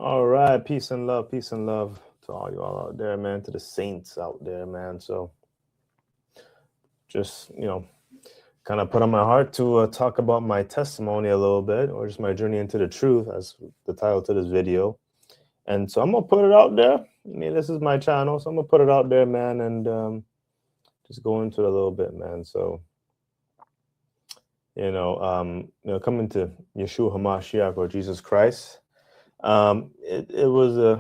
All right, peace and love to all you all out there, man, to the saints out there, man. So just, kind of put on my heart to talk about my testimony a little bit, or just my journey into the truth, as the title to this video. And so I'm gonna put it out there. I mean, this is my channel, so I'm gonna put it out there, man, and just go into it a little bit, man. So coming to Yeshua Hamashiach, or Jesus Christ. It was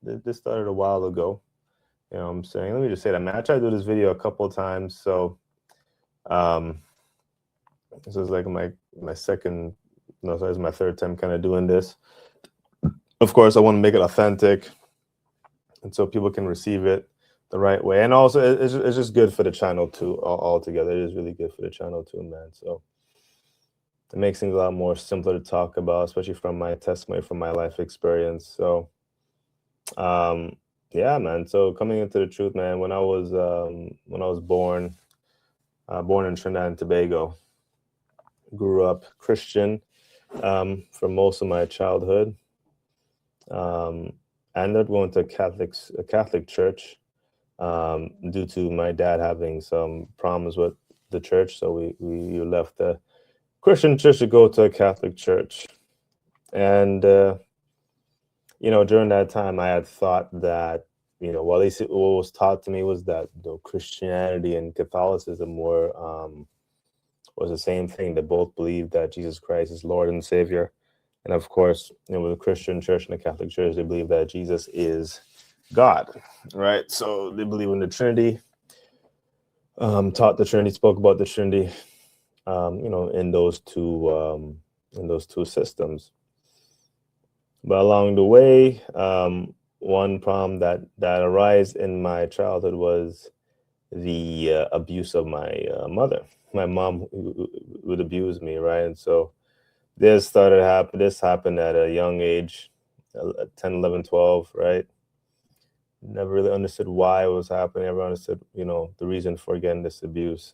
this started a while ago. You know what I'm saying? Let me just say that, man. I tried to do this video a couple of times. So um, this is like my second, no, sorry, it's my third time kind of doing this. Of course, I want to make it authentic, and so people can receive it the right way. And also, it's just good for the channel too. All together, it is really good for the channel too, man. So it makes things a lot more simpler to talk about, especially from my testimony, from my life experience. So yeah, man. So coming into the truth, man, when I was born in Trinidad and Tobago, grew up Christian for most of my childhood. I ended up going to a Catholic church due to my dad having some problems with the church. So we left the Christian church to go to a Catholic church. And, during that time, I had thought that, well, at least what was taught to me was that Christianity and Catholicism was the same thing. They both believed that Jesus Christ is Lord and Savior. And of course, with the Christian church and the Catholic church, they believe that Jesus is God, right? So they believe in the Trinity, taught the Trinity, spoke about the Trinity, in those two systems. But along the way, one problem that arose in my childhood was the abuse of my mother. My mom would abuse me, right? And so this happened at a young age, 10, 11, 12, right? Never really understood why it was happening. Never understood, the reason for getting this abuse.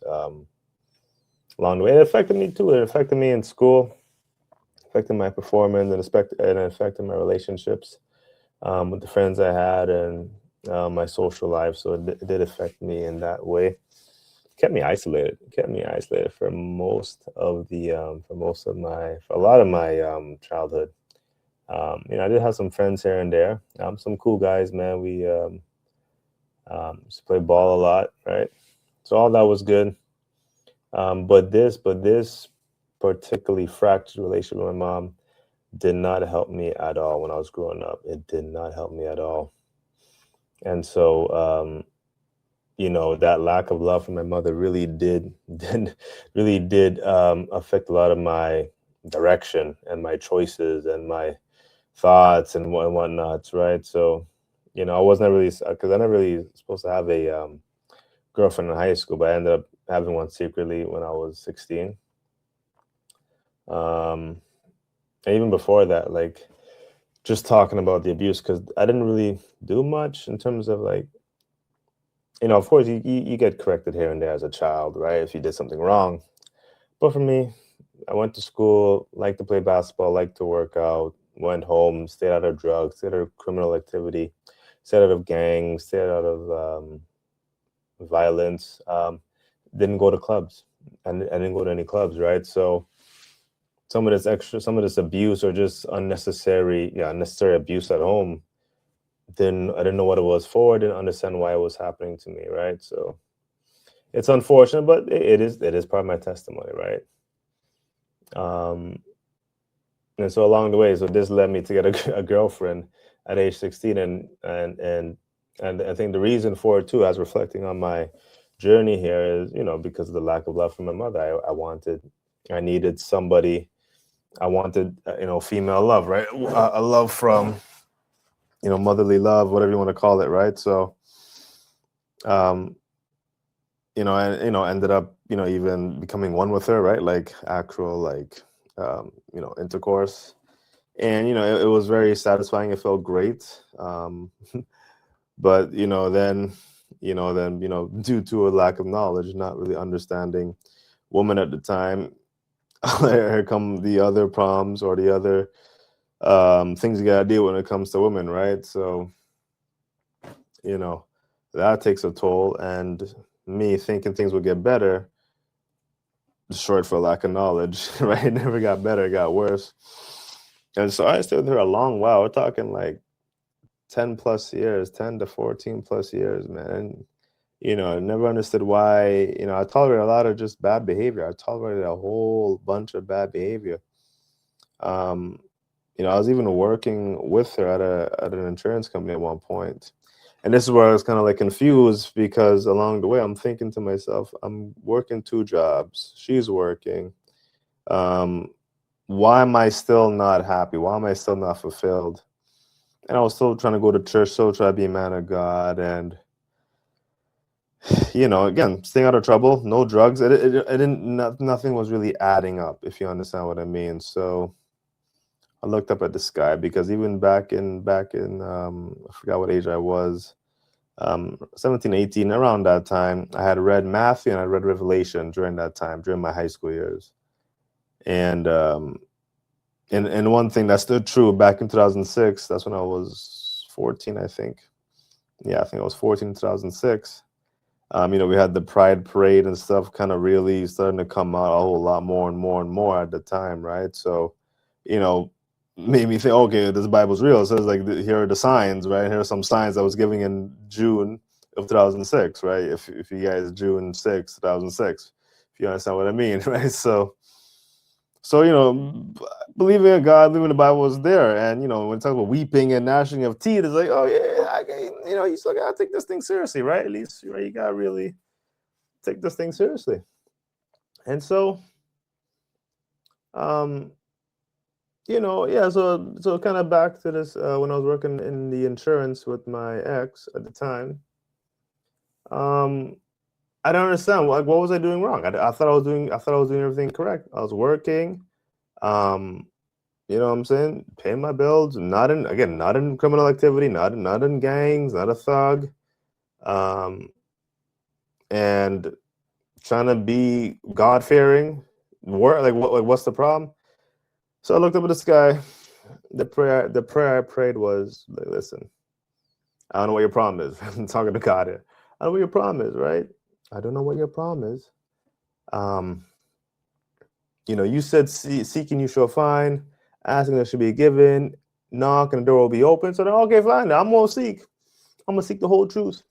Along the way, it affected me too. It affected me in school, affected my performance, and affected my relationships with the friends I had, and my social life. So it did affect me in that way. Kept me isolated. For a lot of my childhood. I did have some friends here and there. Some cool guys, man. We used to play ball a lot, right? So all that was good. But this particularly fractured relationship with my mom did not help me at all when I was growing up. It did not help me at all. And so, that lack of love from my mother really did affect a lot of my direction and my choices and my thoughts and whatnots, right? So, I wasn't really, because I never really supposed to have a girlfriend in high school, but I ended up having one secretly when I was 16. And even before that, like, just talking about the abuse, because I didn't really do much in terms of, like, of course you get corrected here and there as a child, right, if you did something wrong. But for me, I went to school, liked to play basketball, liked to work out, went home, stayed out of drugs, stayed out of criminal activity, stayed out of gangs, stayed out of violence. Didn't go to clubs. And I didn't go to any clubs, right? So some of this abuse, or just unnecessary abuse at home, I didn't know what it was for. I didn't understand why it was happening to me, right? So it's unfortunate, but it is part of my testimony, right? And so along the way, so this led me to get a girlfriend at age 16, and I think the reason for it too, as reflecting on my journey here, is because of the lack of love from my mother. I needed somebody. I wanted female love, right? A love from motherly love, whatever you want to call it, right? So ended up even becoming one with her, right? Like actual, like intercourse. And it was very satisfying. It felt great. But then due to a lack of knowledge, not really understanding woman at the time, here come the other problems, or the other things you gotta deal when it comes to women, right? So, you know, that takes a toll. And me thinking things would get better, short for lack of knowledge, right? It never got better, it got worse. And so I stayed with her a long while. We're talking like 10 plus years, 10 to 14 plus years, man. And, I never understood why, I tolerated a lot of just bad behavior. I tolerated a whole bunch of bad behavior. Um, I was even working with her at an insurance company at one point. And this is where I was kind of like confused because along the way I'm thinking to myself, I'm working two jobs. She's working. Um, why am I still not happy? Why am I still not fulfilled? And I was still trying to go to church, still try to be a man of God, and again, staying out of trouble, no drugs. It didn't. Nothing was really adding up, if you understand what I mean. So I looked up at the sky because even back in I forgot what age I was, 17, 18, around that time, I had read Matthew and I read Revelation during that time, during my high school years. And and one thing that stood true back in 2006, that's when I was 14, I think. Yeah, I think I was 14 in 2006. We had the Pride Parade and stuff kind of really starting to come out a whole lot more and more and more at the time, right? So, you know, made me think, okay, this Bible's real. It says like, here are the signs, right? Here are some signs I was giving in June of 2006, right? If you guys June 6, 2006, if you understand what I mean, right? So believing in God, believing the Bible was there, and when it talks about weeping and gnashing of teeth, it's like, oh yeah, you still gotta take this thing seriously, right? At least, right, you gotta really take this thing seriously. And so, yeah. So kind of back to this, when I was working in the insurance with my ex at the time, I don't understand what was I doing wrong? I thought I thought I was doing everything correct. I was working. Um, You know what I'm saying? Paying my bills, not in criminal activity, not in gangs, not a thug, um, and trying to be God fearing. What's the problem? So I looked up at the sky. The prayer I prayed was like, listen, I don't know what your problem is. I'm talking to God here. I don't know what your problem is, right? I don't know what your problem is. Um, you said seeking you shall find, asking there should be given, knock and the door will be open. So then, okay, fine. I'm gonna seek. I'm gonna seek the whole truth,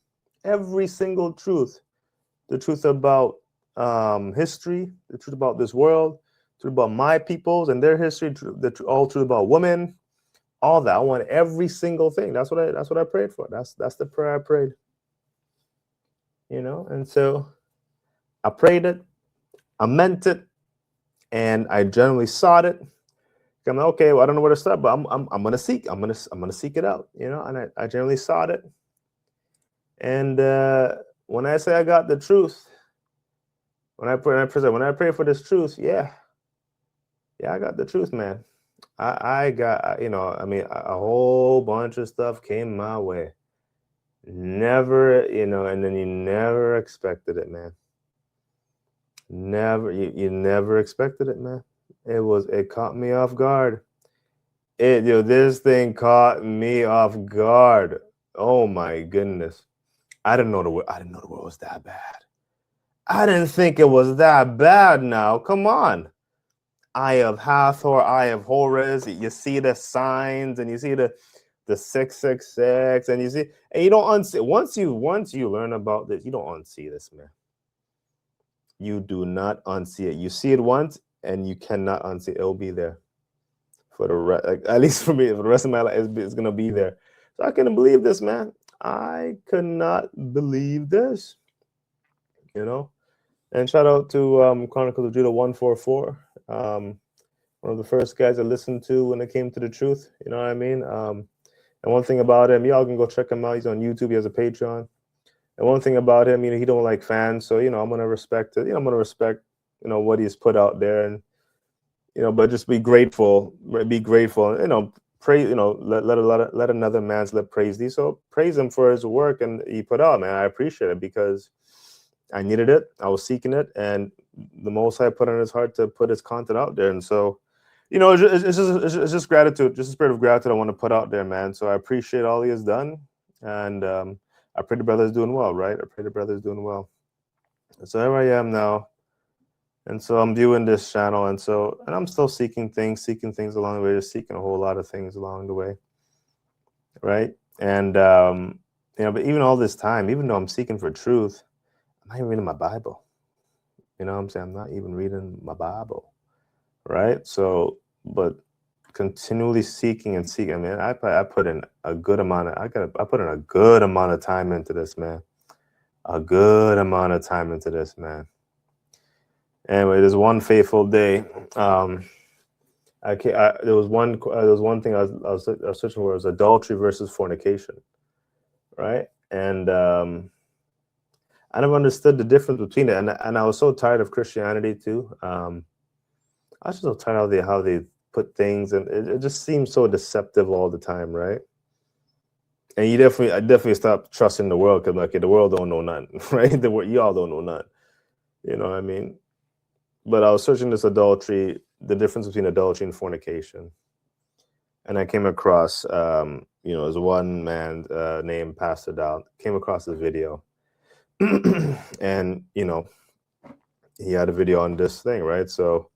every single truth, the truth about history, the truth about this world, the truth about my peoples and their history, all truth about women, all that. I want every single thing. That's what I prayed for. That's the prayer I prayed. And so I prayed it, I meant it, and I generally sought it. I'm like, okay, well, I don't know where to start, but I'm gonna seek. I'm gonna seek it out. And I generally sought it. And when I say I got the truth, when I pray for this truth, yeah, I got the truth, man. I got, I mean, a whole bunch of stuff came my way. Never, and then you never expected it, man. Never, you never expected it, man. It caught me off guard. This thing caught me off guard. Oh my goodness. I didn't know the world was that bad. I didn't think it was that bad now. Come on. Eye of Hathor, Eye of Horus. You see the signs and you see the 666 and you see, and you don't unsee. Once you learn about this, you don't unsee this, man. You do not unsee it. You see it once and you cannot unsee it. It'll be there for the rest, like, at least for me, for the rest of my life, it's gonna be there. So I couldn't believe this, man. I could not believe this. And shout out to Chronicles of Judah 144. One of the first guys I listened to when it came to the truth. You know what I mean? And one thing about him, y'all can go check him out. He's on YouTube. He has a Patreon. And one thing about him, he don't like fans. So, I'm gonna respect it. I'm gonna respect, what he's put out there, and but just be grateful. Be grateful. Pray. Let another man's lip praise thee. So praise him for his work and he put out, man. I appreciate it because I needed it. I was seeking it, and the Most High put on his heart to put his content out there. And so, you know, it's just gratitude, just a spirit of gratitude I want to put out there, man. So I appreciate all he has done, and I pray the brother's doing well, right? I pray the brother's doing well. So here I am now, and so I'm viewing this channel, and I'm still seeking things along the way, just seeking a whole lot of things along the way, right? And you know, but even all this time, even though I'm seeking for truth, I'm not even reading my Bible. You know what I'm saying? I'm not even reading my Bible, right? So, but continually seeking and seeking. I mean, I put in a good amount of I put in a good amount of time into this, man. A good amount of time into this, man. Anyway, there's one fateful day. There was one thing I was searching for, was adultery versus fornication, right? And I never understood the difference between it, and I was so tired of Christianity too. I was just so tired of how they put things, and it just seems so deceptive all the time, right? And I definitely stopped trusting the world, because like the world don't know nothing, right? Y'all don't know nothing, you know what I mean? But I was searching this adultery, the difference between adultery and fornication, and I came across, you know, there's one man named Pastor Dal, came across this video, and you know, he had a video on this thing, right? So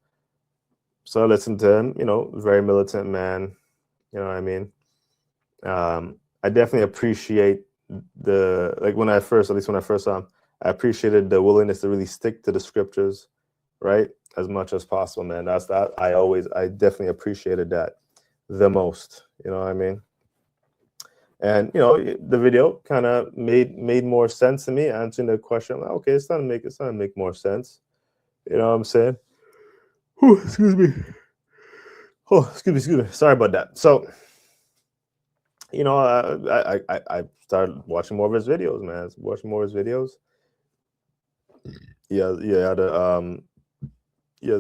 I listened to him, you know, very militant man, you know what I mean? I definitely appreciate when I first saw him, I appreciated the willingness to really stick to the scriptures, right, as much as possible, man. I definitely appreciated that the most, you know what I mean? And you know, the video kind of made more sense to me, answering the question. I'm like, okay, it's starting to make more sense, you know what I'm saying? Oh, excuse me. Oh, excuse me. Sorry about that. So, you know, I started watching more of his videos, man. Watching more of his videos. He has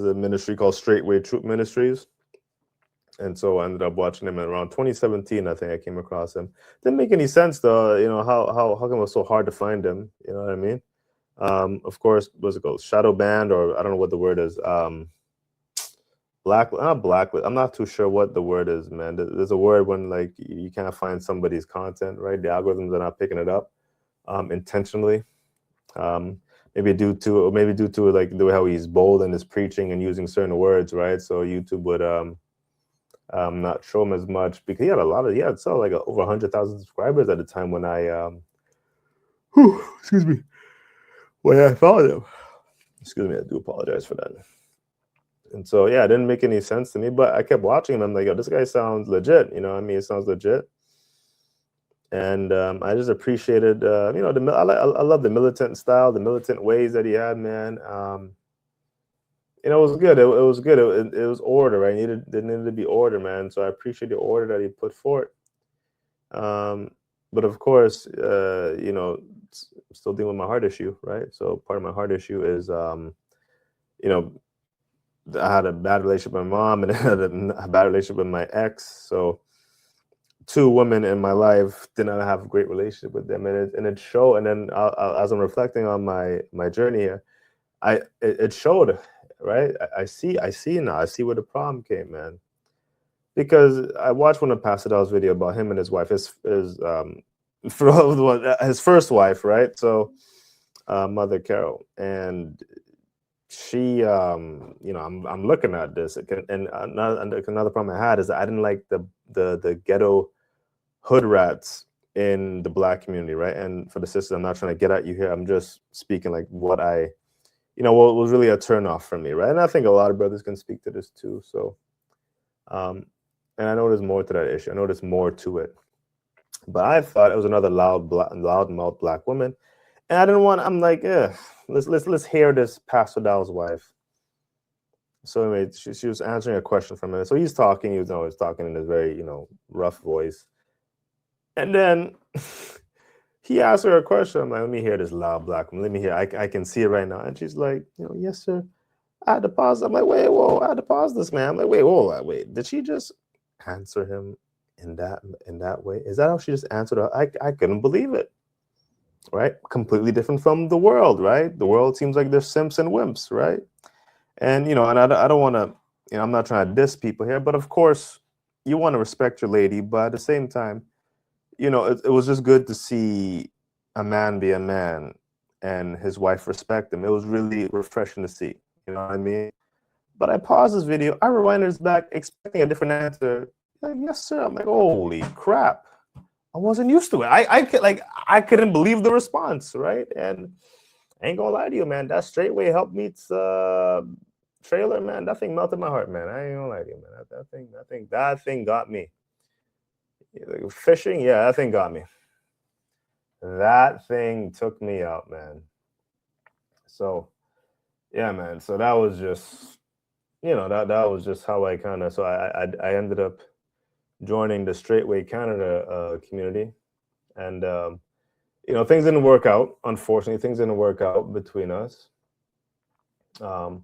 a ministry called Straightway Truth Ministries, and so I ended up watching him around 2017. I think I came across him. Didn't make any sense though. You know, how come it was so hard to find him? You know what I mean? Of course, what's it called? Shadow banned, or I don't know what the word is. Blacklist. I'm not too sure what the word is, man. There's a word when like you can't find somebody's content, right? The algorithms are not picking it up intentionally. Maybe due to like the way how he's bold in his preaching and using certain words, right? So YouTube would not show him as much, because he had so like over 100,000 subscribers at the time when I excuse me, when I followed him. Excuse me, I do apologize for that. And so, yeah, it didn't make any sense to me, but I kept watching him. I'm like, yo, this guy sounds legit. You know what I mean? It sounds legit. And I just appreciated, you know, I love the militant style, the militant ways that he had, man. You know, it was good. It was good. It was order, right? There needed to be order, man. So I appreciate the order that he put forth. But of course, you know, still dealing with my heart issue, right? So part of my heart issue is, you know, I had a bad relationship with my mom, and I had a bad relationship with my ex. So 2 women in my life did not have a great relationship with them, and it showed. And then as I'm reflecting on my journey here, it showed, right? I see now. I see where the problem came, man. Because I watched one of Pastor Dow's video about him and his wife, his first wife, right? So Mother Carol, and she, you know, I'm looking at this, and another problem I had is that I didn't like the ghetto hood rats in the Black community, right? And for the sisters, I'm not trying to get at you here. I'm just speaking like what what was really a turnoff for me, right? And I think a lot of brothers can speak to this too. So, and I know there's more to that issue. I know there's more to it, but I thought it was another loudmouth Black woman, and I didn't want. I'm like, yeah, let's hear this Pastor Dow's wife. So anyway, she was answering a question from him. So he's talking. He was always talking in this very, you know, rough voice, and then he asked her a question. I'm like, let me hear this loud Black woman. Let me hear. I can see it right now. And she's like, you know, yes, sir. I had to pause. I'm like, wait, whoa, I had to pause this, man. I'm like, wait. Did she just answer him in that way? Is that how she just answered her? I couldn't believe it. Right? Completely different from the world, right? The world seems like they're simps and wimps, right? And you know, and I don't want to, I'm not trying to diss people here, but of course, you want to respect your lady, but at the same time, it was just good to see a man be a man and his wife respect him. It was really refreshing to see. You know what I mean? But I paused this video, I rewind this back, expecting a different answer. Like, yes, sir. I'm like, holy crap. I wasn't used to it. I couldn't believe the response, right? And I ain't gonna lie to you, man. That Straightway Help Meets trailer, man. That thing melted my heart, man. I ain't gonna lie to you, man. That thing got me. Like, fishing, yeah, that thing got me. That thing took me out, man. So, yeah, man. So that was just, that was just how I kind of. So I ended up joining the Straightway Canada community, and things didn't work out. Unfortunately, things didn't work out between us. But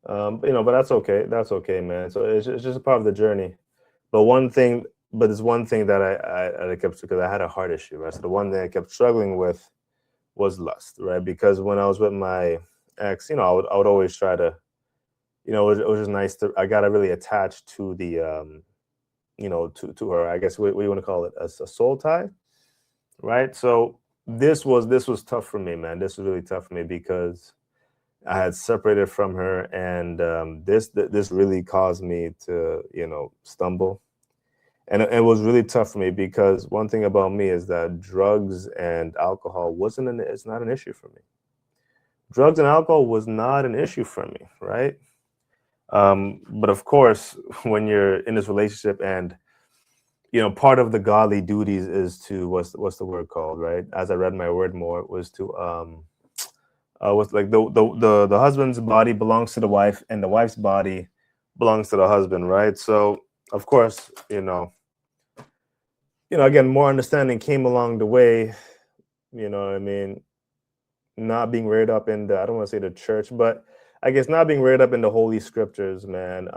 that's okay. That's okay, man. So it's just a part of the journey. But there's one thing that I kept, because I had a heart issue, right? So the one thing I kept struggling with was lust, right? Because when I was with my ex, I would always try to, it was just nice to, I got really attached to the, to her. I guess what you want to call it, a soul tie, right? So this was tough for me, man. This was really tough for me because I had separated from her, and this really caused me to, stumble. And it was really tough for me because one thing about me is that drugs and alcohol it's not an issue for me. Drugs and alcohol was not an issue for me, right? But of course, when you're in this relationship and, part of the godly duties is to, what's the word called, right? As I read my word more, it was to, was like the husband's body belongs to the wife and the wife's body belongs to the husband, right? So, of course, again, more understanding came along the way, you know what I mean? Not being reared up in I don't want to say the church, but I guess not being reared up in the Holy Scriptures, man,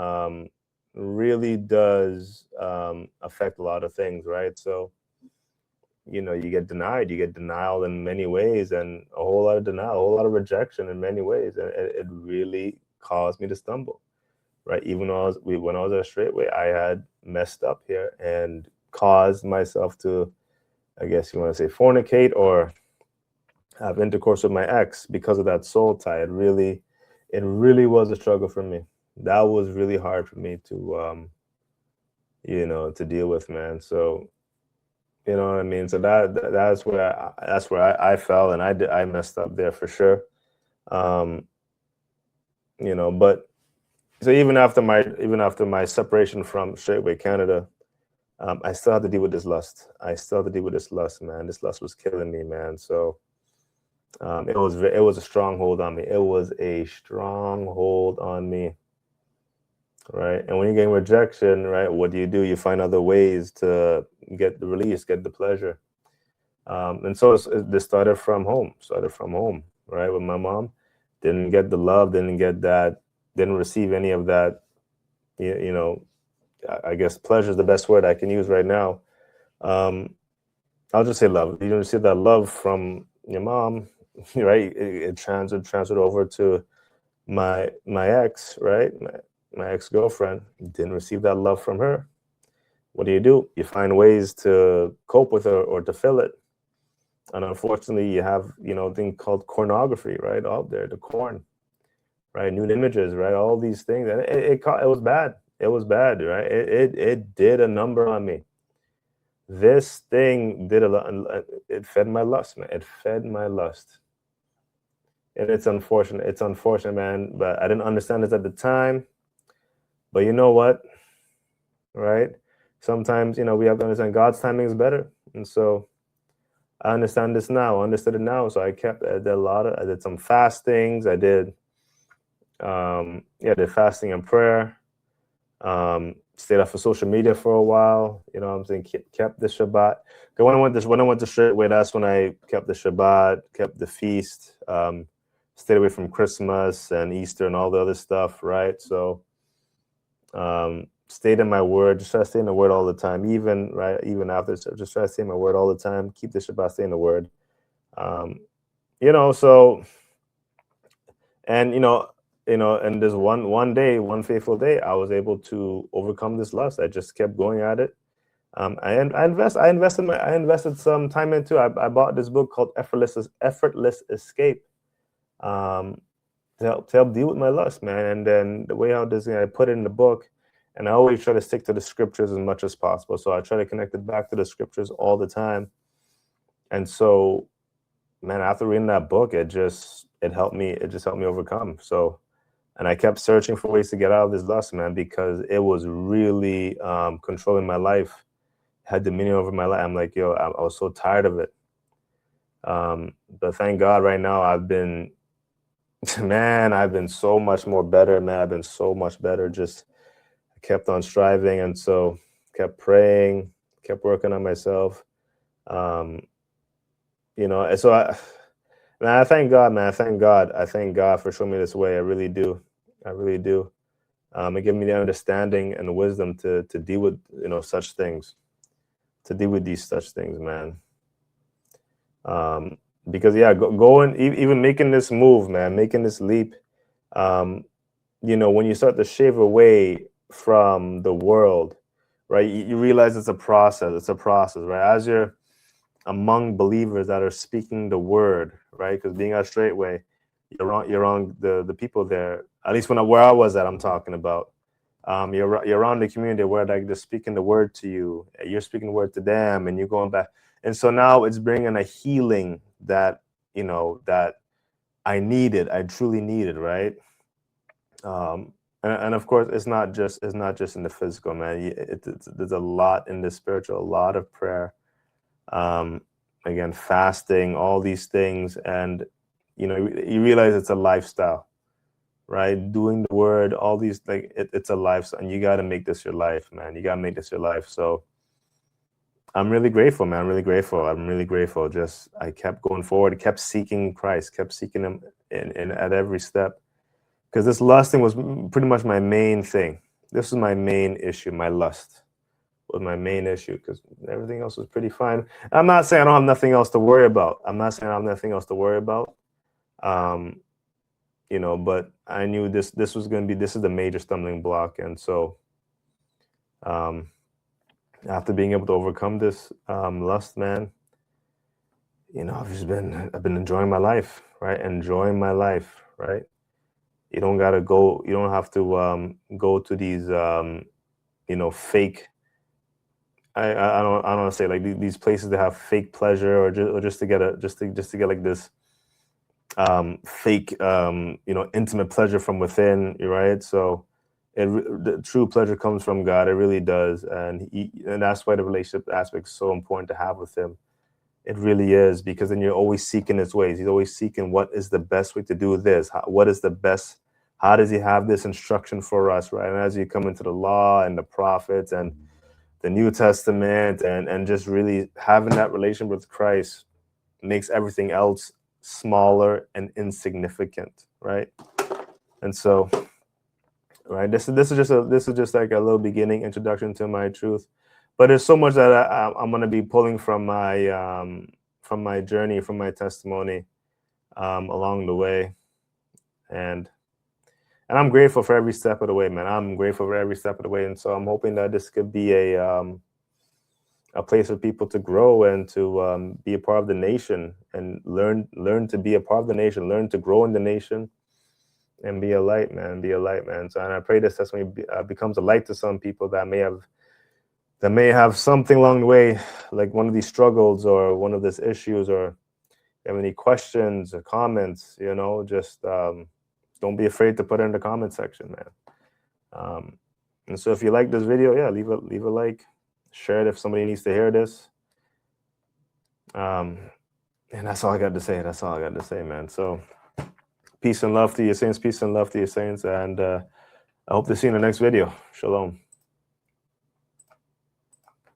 really does affect a lot of things, right? So, you get denial in many ways, and a whole lot of denial, a whole lot of rejection in many ways. And it really caused me to stumble, right? Even when I was at Straightway, I had messed up here and caused myself to, I guess you want to say, fornicate or have intercourse with my ex because of that soul tie. It really was a struggle for me. That was really hard for me to, to deal with, man. So, you know what I mean? So that's where I fell, and I messed up there for sure. But so even after my separation from Straightway Canada, I still had to deal with this lust. Man. This lust was killing me, man. So it was a stronghold on me. It was a stronghold on me, right? And when you're getting rejection, right, what do? You find other ways to get the release, get the pleasure. And so this started from home, right? With my mom, didn't get the love, didn't receive any of that, I guess pleasure is the best word I can use right now. I'll just say love. You don't receive that love from your mom, right? It transferred over to my ex, right? My ex-girlfriend. Didn't receive that love from her. What do? You find ways to cope with her or to fill it. And unfortunately, you have, a thing called pornography, right? Out there, the corn, right? Nude images, right? All these things. And it was bad. It was bad, right? It did a number on me. This thing did a lot. It fed my lust, man. It fed my lust. And it's unfortunate. It's unfortunate, man. But I didn't understand this at the time. But you know what? Right? Sometimes, we have to understand God's timing is better. And so I understand this now. I understood it now. So I did some fastings. I did fasting and prayer. Stayed off of social media for a while. You know what I'm saying? Kept the Shabbat. When I went to Straightway, that's when I kept the Shabbat, kept the feast, stayed away from Christmas and Easter and all the other stuff, right? So stayed in my word, just try to stay in the word all the time, even after, just try to stay in my word all the time, keep the Shabbat, stay in the word. So, and and this one day, one fateful day, I was able to overcome this lust. I just kept going at it. I invested some time into. I bought this book called Effortless Escape, to help deal with my lust, man. And then the way how this, I put it in the book, and I always try to stick to the scriptures as much as possible. So I try to connect it back to the scriptures all the time. And so, man, after reading that book, it just helped me overcome. So, and I kept searching for ways to get out of this lust, man, because it was really controlling my life, had dominion over my life. I'm like, yo, I was so tired of it. But thank God right now I've been so much more better, man. I've been so much better. Just kept on striving, and so kept praying, kept working on myself. And so I thank God, man. I thank God for showing me this way. I really do. It gave me the understanding and the wisdom to deal with such things, to deal with these such things, man. Because going, even making this move, man, making this leap, when you start to shave away from the world, right, you realize it's a process, right? As you're among believers that are speaking the word, right? Because being at Straightway, you're on the people there, at least where I was at, I'm talking about. You're around the community where like they're speaking the word to you, you're speaking the word to them, and you're going back. And so now it's bringing a healing that that I truly needed, right? And of course, it's not just in the physical, man. There's a lot in the spiritual, a lot of prayer, again, fasting, all these things, and you realize it's a lifestyle, right? Doing the word, all these, like it's a lifestyle, and you got to make this your life, man. You got to make this your life. So I'm really grateful, man. I'm really grateful. Just I kept going forward, kept seeking Christ, kept seeking Him in at every step. Because this lust thing was pretty much my main thing. This was my main issue. My lust was my main issue, because everything else was pretty fine. I'm not saying I don't have nothing else to worry about. But I knew this was going to be, this is the major stumbling block. And so after being able to overcome this lust, man, I've been enjoying my life, right? You don't have to go to these fake, I don't want to say like these places that have fake pleasure, or just to get like this fake intimate pleasure from within, right? So the true pleasure comes from God. It really does. And that's why the relationship aspect is so important to have with Him. It really is, because then you're always seeking His ways. He's always seeking what is the best way to do this. How does He have this instruction for us, right? And as you come into the law and the prophets and the New Testament, and just really having that relationship with Christ makes everything else smaller and insignificant, right? And so, right, this is just like a little beginning introduction to my truth. But there's so much that I'm going to be pulling from my journey, from my testimony along the way, and I'm grateful for every step of the way, man. And so I'm hoping that this could be a place for people to grow and to be a part of the nation, and learn to be a part of the nation, learn to grow in the nation, and be a light, man. So, and I pray this testimony becomes a light to some people that may have something along the way, like one of these struggles or one of these issues, or have any questions or comments, just don't be afraid to put it in the comment section, man. And so if you like this video, leave a like, share it if somebody needs to hear this. And that's all I got to say, man. So peace and love to you saints, and I hope to see you in the next video. Shalom.